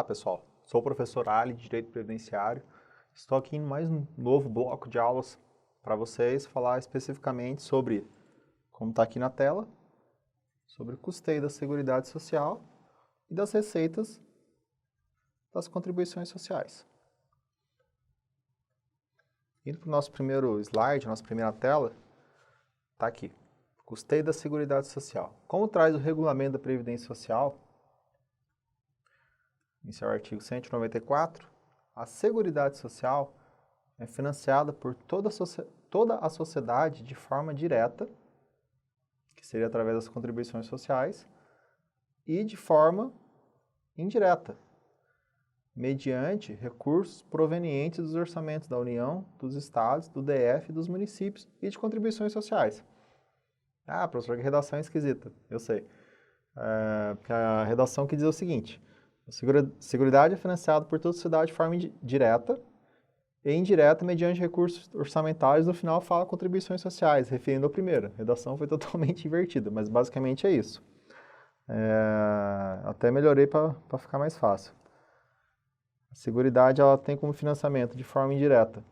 Olá, pessoal. Sou o professor Ali, de Direito Previdenciário. Estou aqui em mais um novo bloco de aulas para vocês falar especificamente sobre, como está aqui na tela, sobre o custeio da Seguridade Social e das receitas das contribuições sociais. Indo para o nosso primeiro slide, nossa primeira tela, está aqui. Custeio da Seguridade Social. Como traz o regulamento da Previdência Social, em seu artigo 194, a Seguridade Social é financiada por toda a sociedade de forma direta, que seria através das contribuições sociais, e de forma indireta, mediante recursos provenientes dos orçamentos da União, dos Estados, do DF, dos municípios e de contribuições sociais. Ah, professor, que redação esquisita. Eu sei. Porque a redação que diz o seguinte: a Seguridade é financiada por toda a sociedade de forma direta e indireta mediante recursos orçamentários. No final fala contribuições sociais, referindo ao primeiro. A redação foi totalmente invertida, mas basicamente é isso. Até melhorei para ficar mais fácil. A Seguridade ela tem como financiamento de forma indireta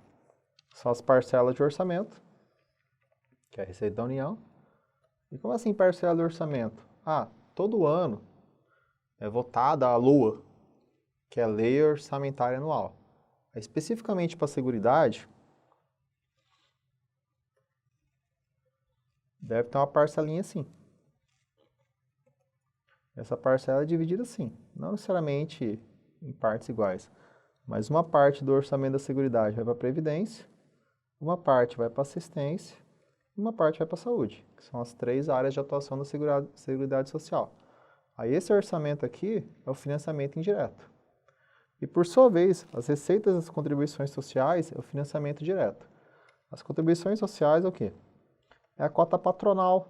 só as parcelas de orçamento, que é a Receita da União. E como assim parcela de orçamento? Todo ano é votada a LOA, que é a Lei Orçamentária Anual. Especificamente para a Seguridade, deve ter uma parcelinha assim. Essa parcela é dividida assim, não necessariamente em partes iguais, mas uma parte do orçamento da Seguridade vai para a Previdência, uma parte vai para a Assistência e uma parte vai para a Saúde, que são as 3 áreas de atuação da Seguridade Social. Aí esse orçamento aqui é o financiamento indireto. E por sua vez, as receitas das contribuições sociais é o financiamento direto. As contribuições sociais é o quê? É a cota patronal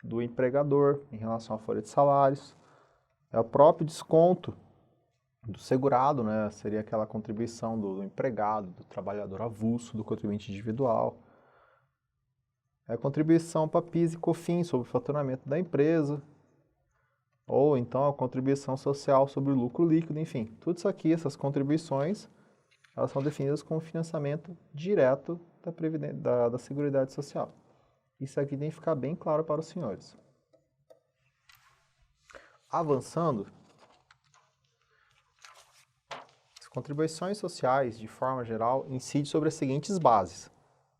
do empregador em relação à folha de salários. É o próprio desconto do segurado, né? Seria aquela contribuição do empregado, do trabalhador avulso, do contribuinte individual. É a contribuição para PIS e COFINS sobre o faturamento da empresa. Ou então a contribuição social sobre o lucro líquido, enfim. Tudo isso aqui, essas contribuições, elas são definidas como financiamento direto da Seguridade Social. Isso aqui tem que ficar bem claro para os senhores. Avançando, as contribuições sociais, de forma geral, incidem sobre as seguintes bases.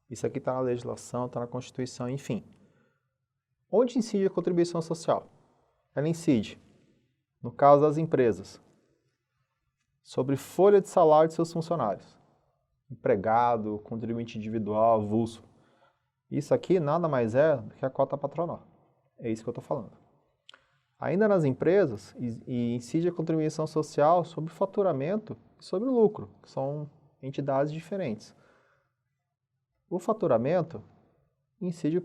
Isso aqui está na legislação, está na Constituição, enfim. Onde incide a contribuição social? Ela incide, no caso das empresas, sobre folha de salário de seus funcionários. Empregado, contribuinte individual, avulso. Isso aqui nada mais é do que a cota patronal. É isso que eu estou falando. Ainda nas empresas, incide a contribuição social sobre o faturamento e sobre o lucro, que são entidades diferentes. O faturamento incide a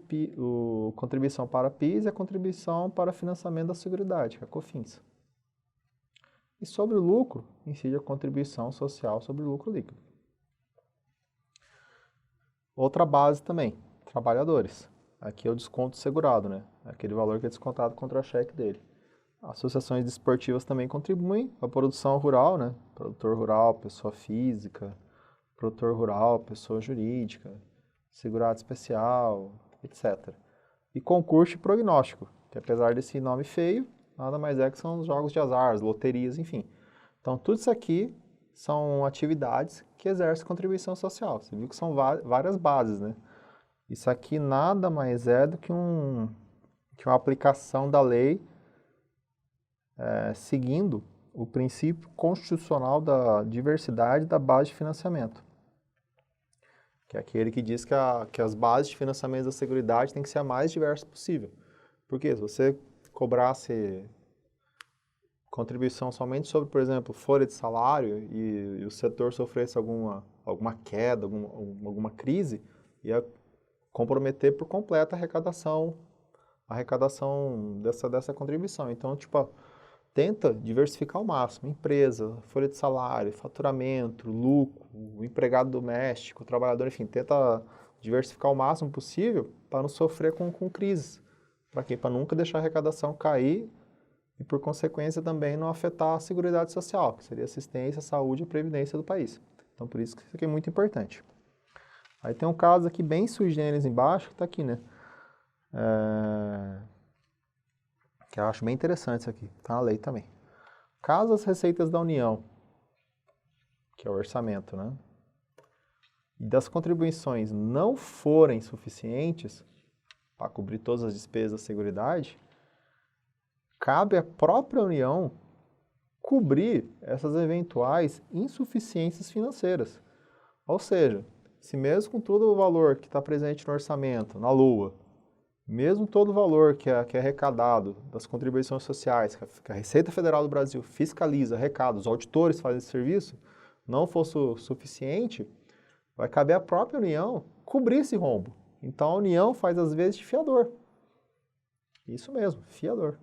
contribuição para a PIS e a contribuição para financiamento da Seguridade, que é a COFINS. E sobre o lucro, incide a contribuição social sobre o lucro líquido. Outra base também, trabalhadores. Aqui é o desconto segurado, né? Aquele valor que é descontado contra o cheque dele. Associações desportivas também contribuem. A produção rural, né? Produtor rural, pessoa física. Produtor rural, pessoa jurídica. Segurado especial, etc. E concurso e prognóstico, que apesar desse nome feio, nada mais é que são os jogos de azar, as loterias, enfim. Então, tudo isso aqui são atividades que exercem contribuição social. Você viu que são várias bases, né? Isso aqui nada mais é do que uma aplicação da lei seguindo o princípio constitucional da diversidade da base de financiamento, que é aquele que diz que as bases de financiamento da Seguridade têm que ser a mais diversa possível. Porque se você cobrasse contribuição somente sobre, por exemplo, folha de salário e o setor sofresse alguma queda, alguma crise, ia comprometer por completo a arrecadação dessa contribuição. Então, tenta diversificar ao máximo. Empresa, folha de salário, faturamento, lucro, o empregado doméstico, o trabalhador, enfim, tenta diversificar o máximo possível para não sofrer com crises. Para quê? Para nunca deixar a arrecadação cair e, por consequência, também não afetar a Seguridade Social, que seria assistência, saúde e previdência do país. Então, por isso que isso aqui é muito importante. Aí tem um caso aqui bem sui generis embaixo, que está aqui, né? Que eu acho bem interessante isso aqui, está na lei também. Caso as receitas da União, que é o orçamento, né? E das contribuições não forem suficientes para cobrir todas as despesas da Seguridade, cabe à própria União cobrir essas eventuais insuficiências financeiras. Ou seja, se mesmo com todo o valor que está presente no orçamento, na LOA, mesmo todo o valor que é arrecadado das contribuições sociais, que a Receita Federal do Brasil fiscaliza, arrecada, os auditores fazem esse serviço, não fosse suficiente, vai caber à própria União cobrir esse rombo. Então a União faz às vezes de fiador. Isso mesmo, fiador.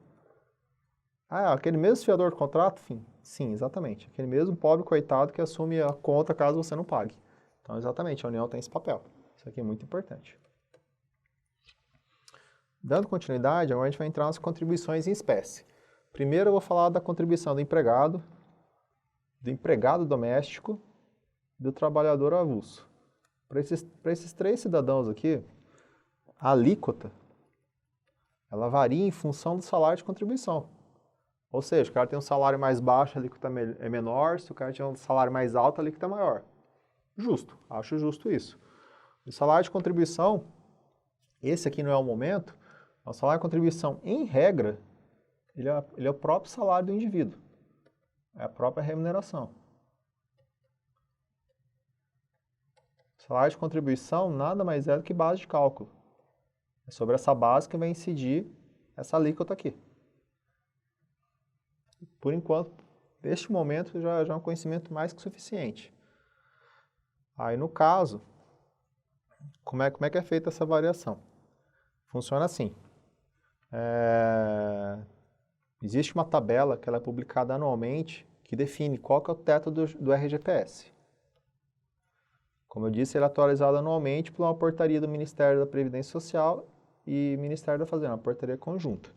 Ah, aquele mesmo fiador do contrato? Sim, exatamente. Aquele mesmo pobre coitado que assume a conta caso você não pague. Então, exatamente, a União tem esse papel. Isso aqui é muito importante. Dando continuidade, agora a gente vai entrar nas contribuições em espécie. Primeiro eu vou falar da contribuição do empregado doméstico, do trabalhador avulso. Para esses três cidadãos aqui, a alíquota ela varia em função do salário de contribuição. Ou seja, o cara tem um salário mais baixo, a alíquota é menor, se o cara tem um salário mais alto, a alíquota é maior. Justo, acho justo isso. O salário de contribuição, esse aqui não é o momento, o salário de contribuição, em regra, ele é o próprio salário do indivíduo. É a própria remuneração. O salário de contribuição nada mais é do que base de cálculo. É sobre essa base que vai incidir essa alíquota aqui. Por enquanto, neste momento, já é um conhecimento mais que suficiente. Aí, no caso, como é que é feita essa variação? Funciona assim. Existe uma tabela que ela é publicada anualmente que define qual que é o teto do RGPS. Como eu disse, ele é atualizado anualmente por uma portaria do Ministério da Previdência Social e Ministério da Fazenda, uma portaria conjunta.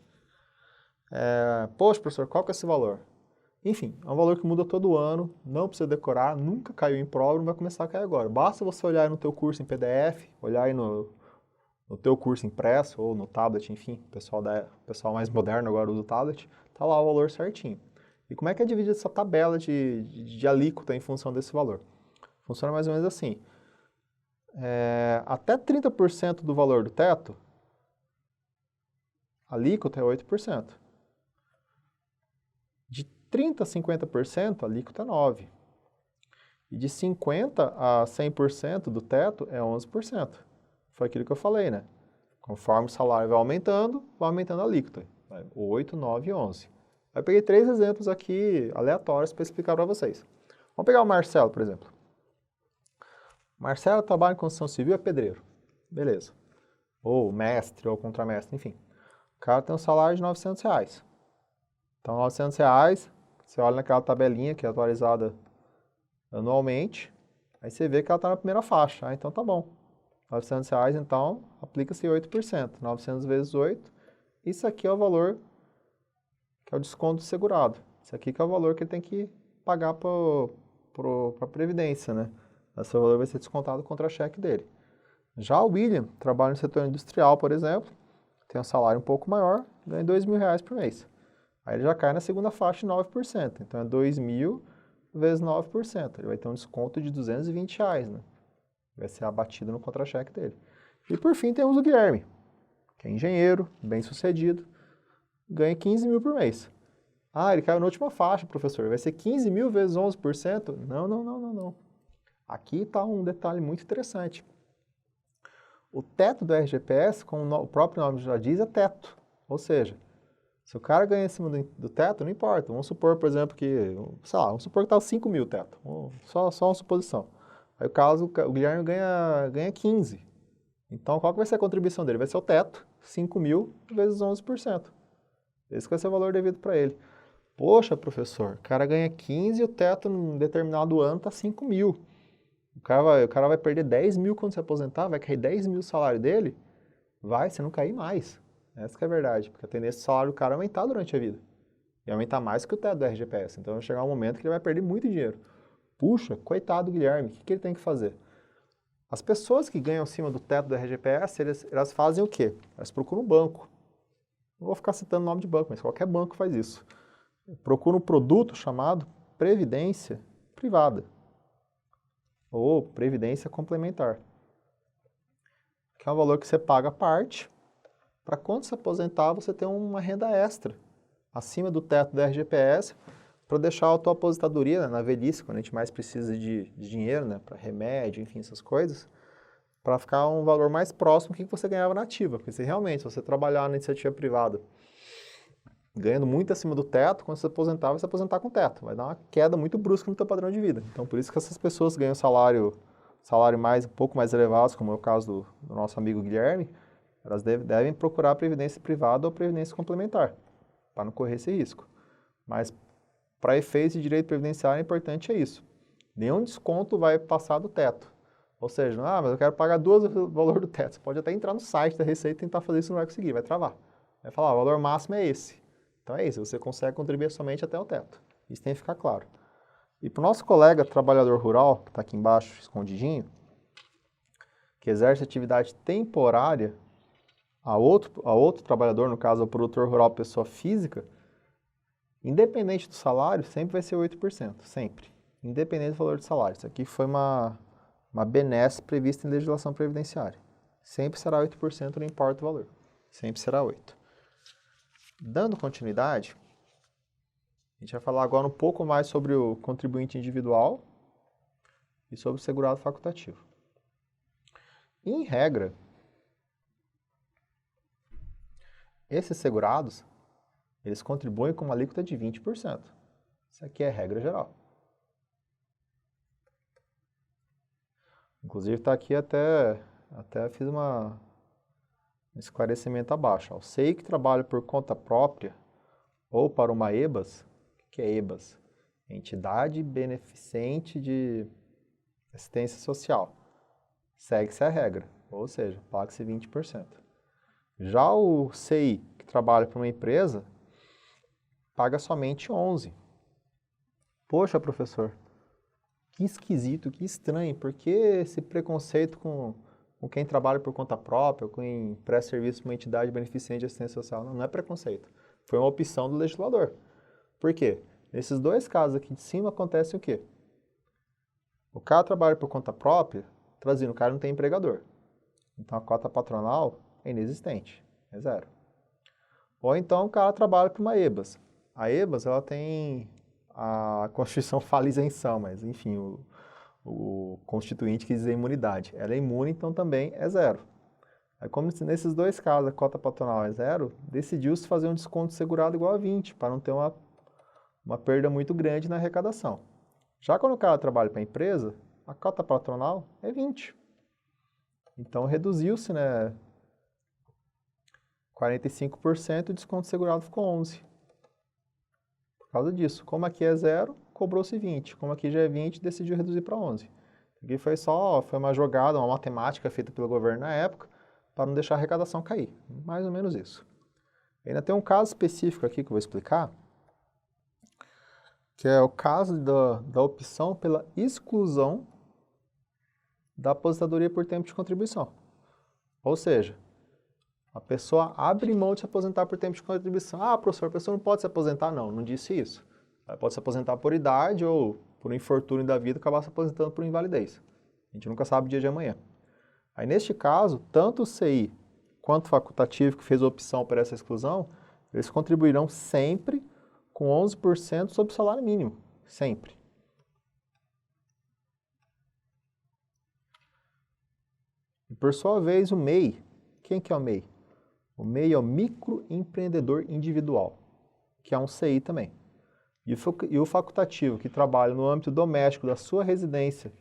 Poxa, professor, qual que é esse valor? Enfim, é um valor que muda todo ano, não precisa decorar, nunca caiu em prova, não vai começar a cair agora. Basta você olhar aí no teu curso em PDF, olhar aí no teu curso impresso ou no tablet, enfim, o pessoal mais moderno agora usa o tablet, tá lá o valor certinho. E como é que é dividida essa tabela de alíquota em função desse valor? Funciona mais ou menos assim. Até 30% do valor do teto, a alíquota é 8%. De 30% a 50%, a alíquota é 9%. E de 50% a 100% do teto é 11%. Foi aquilo que eu falei, né? Conforme o salário vai aumentando a alíquota. 8, 9 e 11. Eu peguei 3 exemplos aqui aleatórios para explicar para vocês. Vamos pegar o Marcelo, por exemplo. Marcelo trabalha em construção civil, é pedreiro. Beleza. Ou mestre, ou contramestre, enfim. O cara tem um salário de R$900. Então, R$900, você olha naquela tabelinha que é atualizada anualmente, aí você vê que ela está na primeira faixa. Então, tá bom. R$900, então, aplica-se 8%. 900 vezes 8. Isso aqui é o valor que é o desconto do segurado. Isso aqui que é o valor que ele tem que pagar para a Previdência, né? Esse valor vai ser descontado do contra-cheque dele. Já o William trabalha no setor industrial, por exemplo, tem um salário um pouco maior, ganha R$2.000 por mês. Aí ele já cai na segunda faixa de 9%. Então é 2.000 vezes 9%. Ele vai ter um desconto de R$220, né? Vai ser abatido no contra-cheque dele. E por fim temos o Guilherme, que é engenheiro, bem-sucedido, ganha 15.000 por mês. Ah, ele caiu na última faixa, professor. Vai ser 15.000 vezes 11%? Não. Aqui está um detalhe muito interessante. O teto do RGPS, como o próprio nome já diz, é teto. Ou seja, se o cara ganha em cima do teto, não importa. Vamos supor, por exemplo, vamos supor que está 5.000 o teto. Só uma suposição. Aí o Guilherme ganha 15. Então, qual que vai ser a contribuição dele? Vai ser o teto, 5.000 vezes 11%. Esse vai ser o valor devido para ele. Poxa, professor, o cara ganha 15 e o teto num determinado ano está 5.000. O cara vai perder 10.000 quando se aposentar, vai cair 10.000 o salário dele? Vai, se não cair mais. Essa que é a verdade, porque a tendência do salário do cara é aumentar durante a vida. E aumentar mais que o teto do RGPS. Então vai chegar um momento que ele vai perder muito dinheiro. Puxa, coitado do Guilherme, o que ele tem que fazer? As pessoas que ganham acima do teto do RGPS, elas fazem o quê? Elas procuram um banco. Não vou ficar citando o nome de banco, mas qualquer banco faz isso. Procura um produto chamado Previdência Privada ou Previdência Complementar, que é um valor que você paga à parte para quando se aposentar você ter uma renda extra acima do teto do RGPS para deixar a tua aposentadoria, né, na velhice, quando a gente mais precisa de dinheiro, né, para remédio, enfim, essas coisas, para ficar um valor mais próximo do que você ganhava na ativa. Porque se realmente se você trabalhar na iniciativa privada ganhando muito acima do teto, quando você aposentar, vai se aposentar com teto. Vai dar uma queda muito brusca no teu padrão de vida. Então, por isso que essas pessoas ganham salário um pouco mais elevados, como é o caso do nosso amigo Guilherme, elas devem procurar a previdência privada ou previdência complementar, para não correr esse risco. Mas, para efeitos de direito previdenciário, é importante é isso. Nenhum desconto vai passar do teto. Ou seja, mas eu quero pagar duas vezes o valor do teto. Você pode até entrar no site da Receita e tentar fazer isso, não vai conseguir, vai travar. Vai falar, o valor máximo é esse. Então é isso, você consegue contribuir somente até o teto. Isso tem que ficar claro. E para o nosso colega trabalhador rural, que está aqui embaixo, escondidinho, que exerce atividade temporária a outro trabalhador, no caso, o produtor rural, pessoa física, independente do salário, sempre vai ser 8%, sempre. Independente do valor do salário. Isso aqui foi uma benesse prevista em legislação previdenciária. Sempre será 8%, não importa o valor. Sempre será 8%. Dando continuidade, a gente vai falar agora um pouco mais sobre o contribuinte individual e sobre o segurado facultativo. Em regra, esses segurados, eles contribuem com uma alíquota de 20%. Isso aqui é regra geral. Inclusive está aqui até fiz um esclarecimento abaixo. Ó. Sei que trabalho por conta própria ou para uma EBAS. O que é EBAS? Entidade Beneficente de Assistência Social. Segue-se a regra, ou seja, paga-se 20%. Já o CI, que trabalha para uma empresa, paga somente 11%. Poxa, professor, que esquisito, que estranho, por que esse preconceito com quem trabalha por conta própria, com quem presta serviço para uma entidade beneficente de assistência social? Não é preconceito, foi uma opção do legislador. Por quê? Nesses dois casos aqui de cima acontece o quê? O cara trabalha por conta própria, traduzindo, o cara não tem empregador. Então a cota patronal é inexistente, é zero. Ou então o cara trabalha para uma EBAS. A EBAS, ela tem a Constituição fala isenção, mas enfim, o constituinte quis dizer imunidade. Ela é imune, então também é zero. Aí, como nesses dois casos a cota patronal é zero, decidiu-se fazer um desconto segurado igual a 20, para não ter uma perda muito grande na arrecadação. Já quando o cara trabalha para a empresa, a cota patronal é 20. Então reduziu-se, né, 45%, o desconto segurado ficou 11%. Por causa disso, como aqui é zero, cobrou-se 20. Como aqui já é 20, decidiu reduzir para 11. Aqui foi uma jogada, uma matemática feita pelo governo na época, para não deixar a arrecadação cair. Mais ou menos isso. Ainda tem um caso específico aqui que eu vou explicar, que é o caso da opção pela exclusão da aposentadoria por tempo de contribuição. Ou seja, a pessoa abre mão de se aposentar por tempo de contribuição. Ah, professor, a pessoa não pode se aposentar? Não, não disse isso. Ela pode se aposentar por idade ou por um infortúnio da vida acabar se aposentando por invalidez. A gente nunca sabe o dia de amanhã. Aí, neste caso, tanto o CI quanto o facultativo que fez a opção por essa exclusão, eles contribuirão sempre com 11% sobre o salário mínimo. Sempre. E, por sua vez, o MEI. Quem que é o MEI? O MEI é o microempreendedor individual, que é um CI também. E o facultativo, que trabalha no âmbito doméstico da sua residência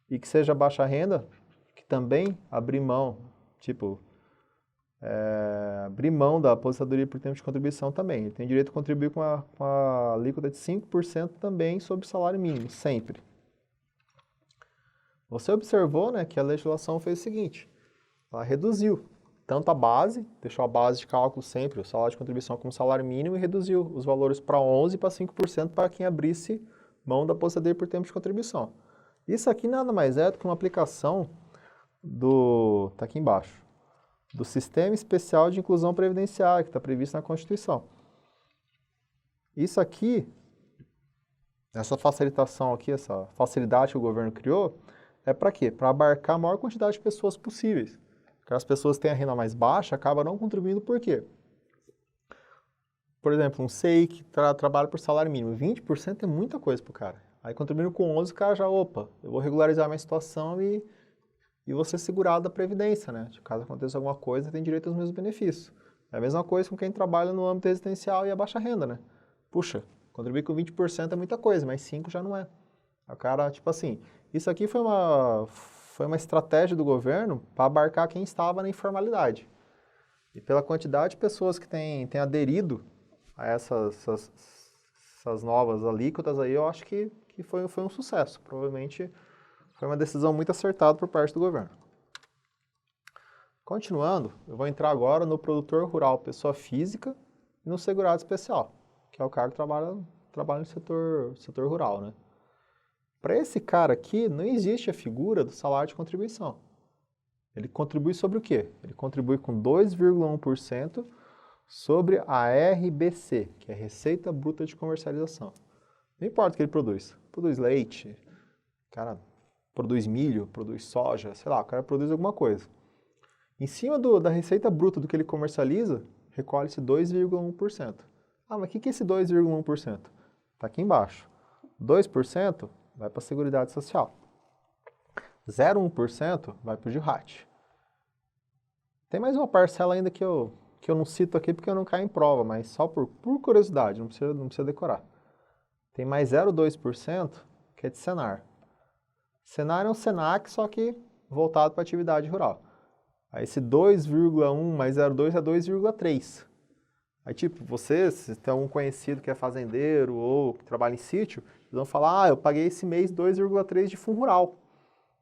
e que seja baixa renda, que também abrir mão, abrir mão da aposentadoria por tempo de contribuição também. Ele tem direito a contribuir com a alíquota de 5% também sobre o salário mínimo, sempre. Você observou, né, que a legislação fez o seguinte, ela reduziu. tanto a base, deixou a base de cálculo sempre, o salário de contribuição como salário mínimo e reduziu os valores para 11% para 5% para quem abrisse mão da aposentadoria por tempo de contribuição. Isso aqui nada mais é do que uma aplicação tá aqui embaixo, do Sistema Especial de Inclusão Previdenciária, que está previsto na Constituição. Isso aqui, essa facilitação aqui, essa facilidade que o governo criou, é para quê? Para abarcar a maior quantidade de pessoas possíveis. Porque as pessoas que têm a renda mais baixa acabam não contribuindo por quê? Por exemplo, um CI que trabalha por salário mínimo, 20% é muita coisa para o cara. Aí contribuindo com 11, o cara já, opa, eu vou regularizar minha situação e vou ser segurado da Previdência, né? Caso aconteça alguma coisa, tem direito aos mesmos benefícios. É a mesma coisa com quem trabalha no âmbito residencial e a baixa renda, né? Puxa, contribuir com 20% é muita coisa, mas 5% já não é. O cara, tipo assim, isso aqui foi uma estratégia do governo para abarcar quem estava na informalidade. E pela quantidade de pessoas que têm aderido a essas novas alíquotas aí, eu acho que foi um sucesso. Provavelmente foi uma decisão muito acertada por parte do governo. Continuando, eu vou entrar agora no produtor rural, pessoa física, e no segurado especial, que é o cara que trabalha no setor rural, né? Para esse cara aqui, não existe a figura do salário de contribuição. Ele contribui sobre o quê? Ele contribui com 2,1% sobre a RBC, que é Receita Bruta de Comercialização. Não importa o que ele produz. Produz leite, cara produz milho, produz soja, sei lá, o cara produz alguma coisa. Em cima da receita bruta do que ele comercializa, recolhe-se 2,1%. Ah, mas o que é esse 2,1%? Está aqui embaixo. 2% vai para a Seguridade Social. 0,1% vai para o GIRAT. Tem mais uma parcela ainda que eu não cito aqui porque eu não caio em prova, mas só por curiosidade, não precisa decorar. Tem mais 0,2% que é de Senar. Senar é um Senac, só que voltado para a atividade rural. Aí esse 2,1 mais 0,2 é 2,3. Aí tipo, se tem algum conhecido que é fazendeiro ou que trabalha em sítio, eles vão falar, eu paguei esse mês 2,3 de fundo rural.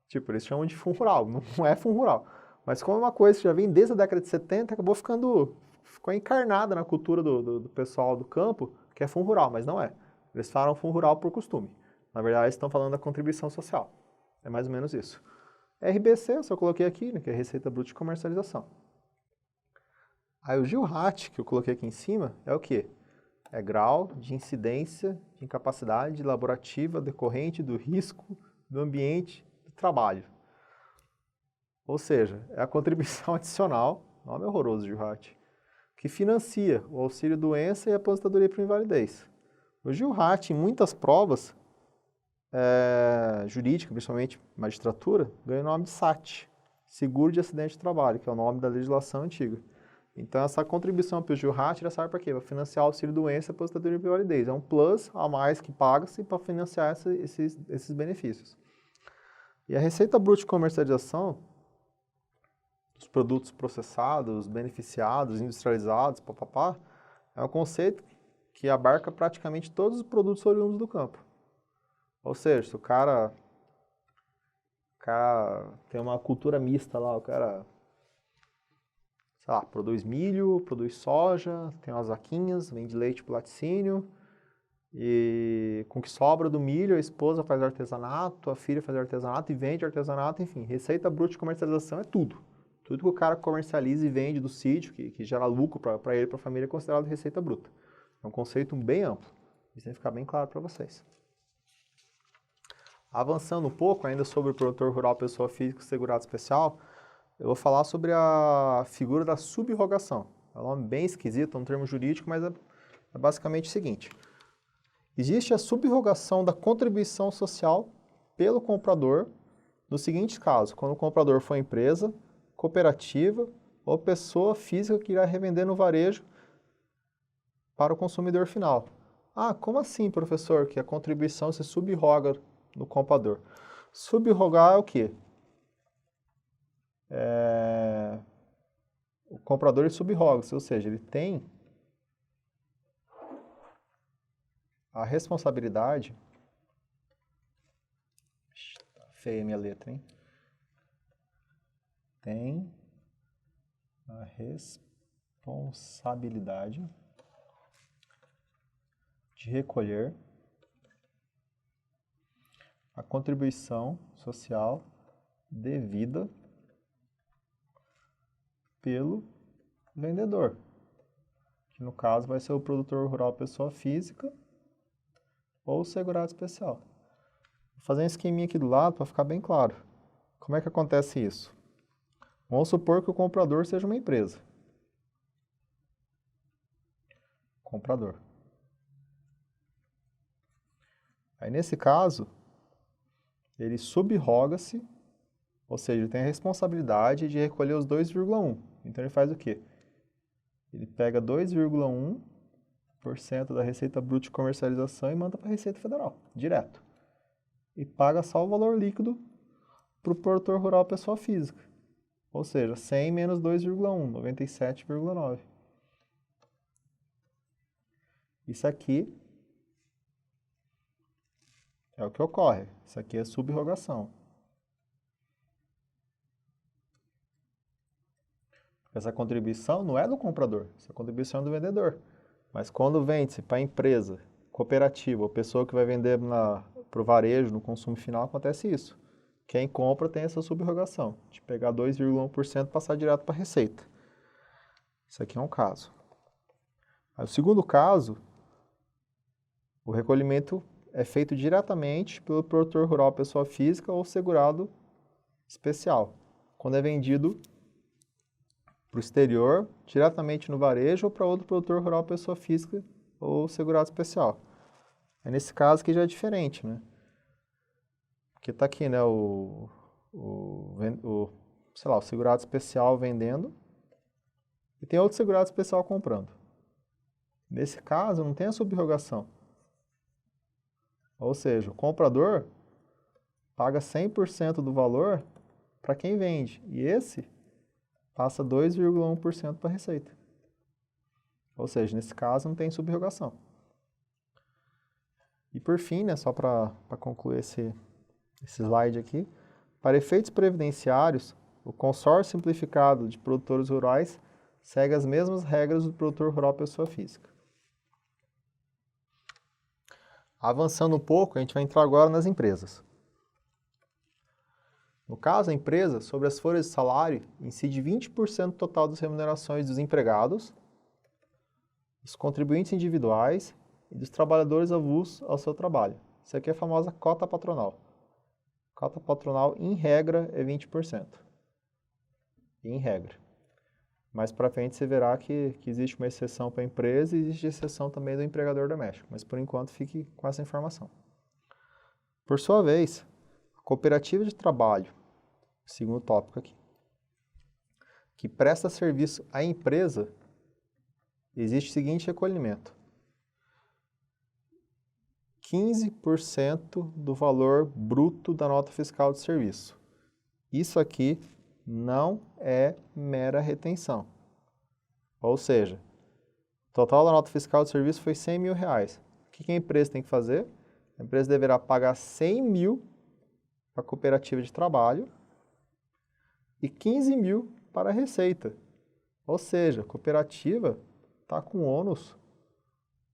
Tipo, eles chamam de fundo rural, não é fundo rural. Mas como é uma coisa que já vem desde a década de 70, ficou encarnada na cultura do pessoal do campo, que é fundo rural, mas não é. Eles falam fundo rural por costume. Na verdade, eles estão falando da contribuição social. É mais ou menos isso. RBC, eu só coloquei aqui, né, que é Receita Bruta de Comercialização. Aí o GIRAT, que eu coloquei aqui em cima, é o quê? É grau de incidência de incapacidade laborativa decorrente do risco do ambiente do trabalho. Ou seja, é a contribuição adicional, nome horroroso GIRAT, que financia o auxílio doença e a aposentadoria por invalidez. O GIRAT, em muitas provas, jurídica, principalmente magistratura, ganha o nome de SAT, Seguro de Acidente de Trabalho, que é o nome da legislação antiga. Então, essa contribuição para o GIRAT já serve para quê? Para financiar o auxílio-doença e aposentadoria por invalidez. É um plus a mais que paga-se para financiar esses benefícios. E a Receita Bruta de Comercialização, dos produtos processados, beneficiados, industrializados, papapá, é um conceito que abarca praticamente todos os produtos oriundos do campo. Ou seja, se o cara tem uma cultura mista lá, o cara, sei lá, produz milho, produz soja, tem umas vaquinhas, vende leite pro laticínio, e com o que sobra do milho, a esposa faz artesanato, a filha faz artesanato e vende artesanato, enfim, receita bruta de comercialização é tudo. Tudo que o cara comercializa e vende do sítio, que gera lucro para ele e para a família, é considerado receita bruta. É um conceito bem amplo. Isso tem que ficar bem claro para vocês. Avançando um pouco ainda sobre o produtor rural, pessoa física e segurado especial, eu vou falar sobre a figura da subrogação. É um nome bem esquisito, é um termo jurídico, mas é basicamente o seguinte. Existe a subrogação da contribuição social pelo comprador nos seguintes casos, quando o comprador for empresa, cooperativa ou pessoa física que irá revender no varejo para o consumidor final. Ah, como assim, professor, que a contribuição se subroga no comprador? Subrogar é o quê? O comprador subroga-se, ou seja, ele tem a responsabilidade... Tá feia a minha letra, hein? Tem a responsabilidade de recolher a contribuição social devida pelo vendedor, que no caso vai ser o produtor rural pessoa física ou o segurado especial. Vou fazer um esqueminha aqui do lado para ficar bem claro. Como é que acontece isso? Vamos supor que o comprador seja uma empresa. Comprador. Aí nesse caso, ele subroga-se, ou seja, ele tem a responsabilidade de recolher os 2,1. Então ele faz o quê? Ele pega 2,1% da receita bruta de comercialização e manda para a Receita Federal, direto. E paga só o valor líquido para o produtor rural pessoa física. Ou seja, 100 menos 2,1, 97,9. Isso aqui é o que ocorre. Isso aqui é subrogação. Essa contribuição não é do comprador, essa contribuição é do vendedor. Mas quando vende-se para a empresa, cooperativa, ou pessoa que vai vender para o varejo, no consumo final, acontece isso. Quem compra tem essa subrogação, de pegar 2,1% e passar direto para a receita. Isso aqui é um caso. Aí, o segundo caso, o recolhimento é feito diretamente pelo produtor rural pessoa física ou segurado especial, quando é vendido para o exterior, diretamente no varejo ou para outro produtor rural pessoa física ou segurado especial. Aí nesse caso aqui já é diferente, né? Porque está aqui, né, sei lá, o segurado especial vendendo e tem outro segurado especial comprando. Nesse caso não tem a subrogação. Ou seja, o comprador paga 100% do valor para quem vende. E esse passa 2,1% para a receita. Ou seja, nesse caso não tem subrogação. E por fim, né, só para concluir esse slide aqui, para efeitos previdenciários, o consórcio simplificado de produtores rurais segue as mesmas regras do produtor rural pessoa física. Avançando um pouco, a gente vai entrar agora nas empresas. No caso, a empresa, sobre as folhas de salário, incide 20% do total das remunerações dos empregados, dos contribuintes individuais e dos trabalhadores avulsos ao seu trabalho. Isso aqui é a famosa cota patronal. Cota patronal, em regra, é 20%. Em regra. Mais para frente você verá que existe uma exceção para a empresa e existe exceção também do empregador doméstico. Mas por enquanto fique com essa informação. Por sua vez, cooperativa de trabalho, segundo tópico aqui, que presta serviço à empresa, existe o seguinte recolhimento: 15% do valor bruto da nota fiscal de serviço. Isso aqui não é mera retenção. Ou seja, o total da nota fiscal de serviço foi R$100 mil. O que a empresa tem que fazer? A empresa deverá pagar 100 mil para a cooperativa de trabalho e 15 mil para a receita. Ou seja, a cooperativa está com ônus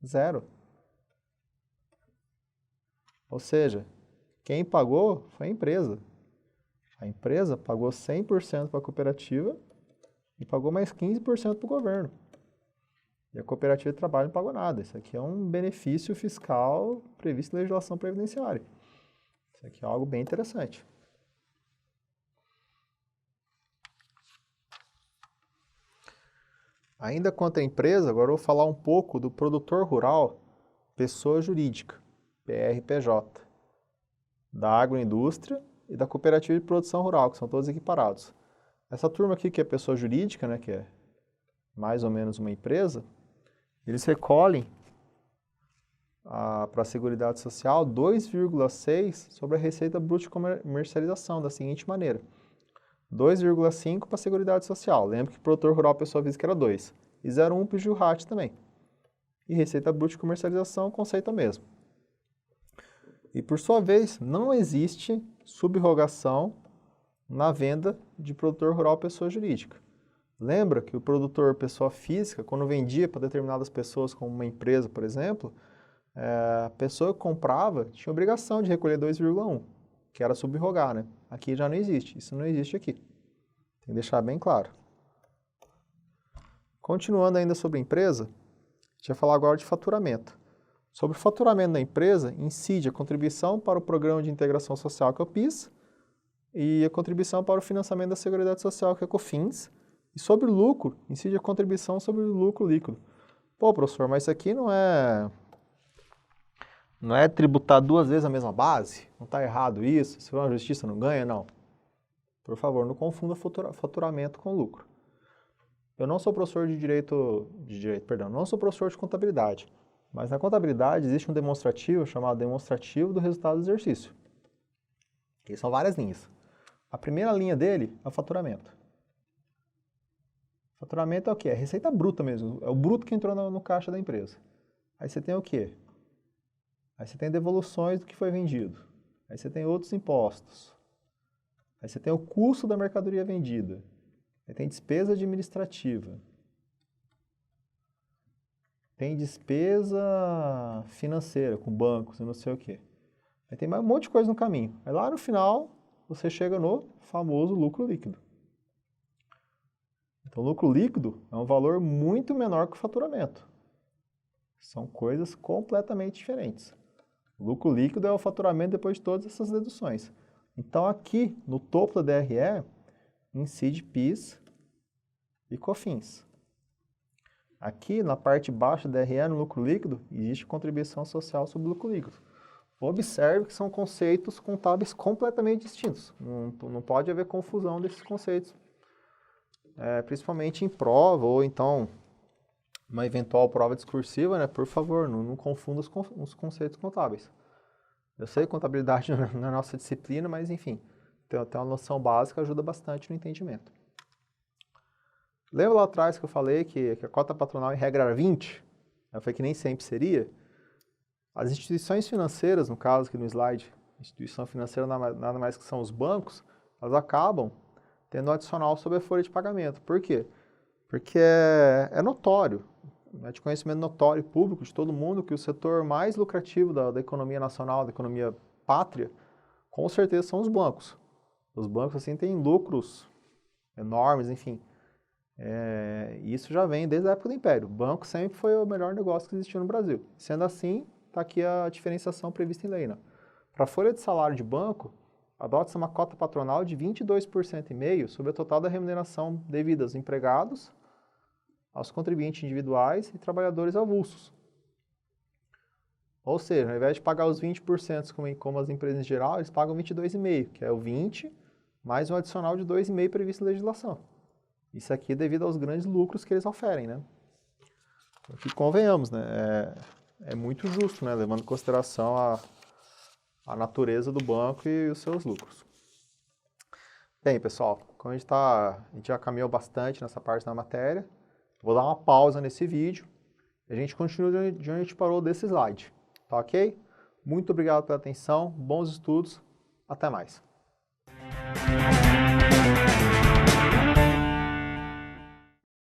zero. Ou seja, quem pagou foi a empresa. A empresa pagou 100% para a cooperativa e pagou mais 15% para o governo. E a cooperativa de trabalho não pagou nada. Isso aqui é um benefício fiscal previsto na legislação previdenciária. Isso aqui é algo bem interessante. Ainda quanto à empresa, agora eu vou falar um pouco do produtor rural, pessoa jurídica, PRPJ, da agroindústria e da cooperativa de produção rural, que são todos equiparados. Essa turma aqui, que é pessoa jurídica, né, que é mais ou menos uma empresa, eles recolhem para a Seguridade Social 2,6 sobre a receita bruta de comercialização, da seguinte maneira: 2,5 para a Seguridade Social. Lembra que produtor rural pessoa física era 2. E 0,1 para o GILRAT também. E receita bruta de comercialização, conceito mesmo. E por sua vez, não existe subrogação na venda de produtor rural pessoa jurídica. Lembra que o produtor, pessoa física, quando vendia para determinadas pessoas, como uma empresa, por exemplo, a pessoa que comprava tinha obrigação de recolher 2,1, que era subrogar, né? Aqui já não existe, isso não existe aqui. Tem que deixar bem claro. Continuando ainda sobre a empresa, a gente vai falar agora de faturamento. Sobre o faturamento da empresa, incide a contribuição para o Programa de Integração Social, que é o PIS, e a contribuição para o financiamento da Seguridade Social, que é o COFINS, e sobre o lucro, incide a contribuição sobre o lucro líquido. Pô, professor, mas isso aqui não é tributar duas vezes a mesma base? Não está errado isso? Se for uma justiça, não ganha? Não. Por favor, não confunda faturamento com lucro. Eu não sou professor não sou professor de contabilidade, mas na contabilidade existe um demonstrativo chamado demonstrativo do resultado do exercício. E são várias linhas. A primeira linha dele é o faturamento. Faturamento é o quê? É receita bruta mesmo, é o bruto que entrou no caixa da empresa. Aí você tem o quê? Aí você tem devoluções do que foi vendido. Aí você tem outros impostos. Aí você tem o custo da mercadoria vendida. Aí tem despesa administrativa. Tem despesa financeira com bancos e não sei o quê. Aí tem mais um monte de coisa no caminho. Aí lá no final, você chega no famoso lucro líquido. Então, o lucro líquido é um valor muito menor que o faturamento. São coisas completamente diferentes. O lucro líquido é o faturamento depois de todas essas deduções. Então, aqui, no topo da DRE, incide PIS e COFINS. Aqui, na parte baixa da DRE, no lucro líquido, existe contribuição social sobre o lucro líquido. Observe que são conceitos contábeis completamente distintos. Não pode haver confusão desses conceitos. Principalmente em prova ou então uma eventual prova discursiva, né? Por favor, não confunda os conceitos contábeis. Eu sei que contabilidade não é nossa disciplina, mas enfim, ter uma noção básica ajuda bastante no entendimento. Lembra lá atrás que eu falei que a cota patronal em regra era 20? Eu falei que nem sempre seria. As instituições financeiras, no caso aqui no slide, instituição financeira nada mais que são os bancos, elas acabam tendo um adicional sobre a folha de pagamento. Por quê? Porque é notório, é de conhecimento notório e público de todo mundo que o setor mais lucrativo da economia nacional, da economia pátria, com certeza são os bancos. Os bancos, assim, têm lucros enormes, enfim. Isso já vem desde a época do Império. O banco sempre foi o melhor negócio que existiu no Brasil. Sendo assim, está aqui a diferenciação prevista em lei, né? Para a folha de salário de banco, adota-se uma cota patronal de 22,5% sobre o total da remuneração devida aos empregados, aos contribuintes individuais e trabalhadores avulsos. Ou seja, ao invés de pagar os 20% como as empresas em geral, eles pagam 22,5%, que é o 20% mais um adicional de 2,5% previsto na legislação. Isso aqui é devido aos grandes lucros que eles oferem, né? E convenhamos, né? É muito justo, né? Levando em consideração a natureza do banco e os seus lucros. Bem, pessoal, como a gente já caminhou bastante nessa parte da matéria, vou dar uma pausa nesse vídeo e a gente continua de onde a gente parou desse slide, tá ok? Muito obrigado pela atenção, bons estudos, até mais.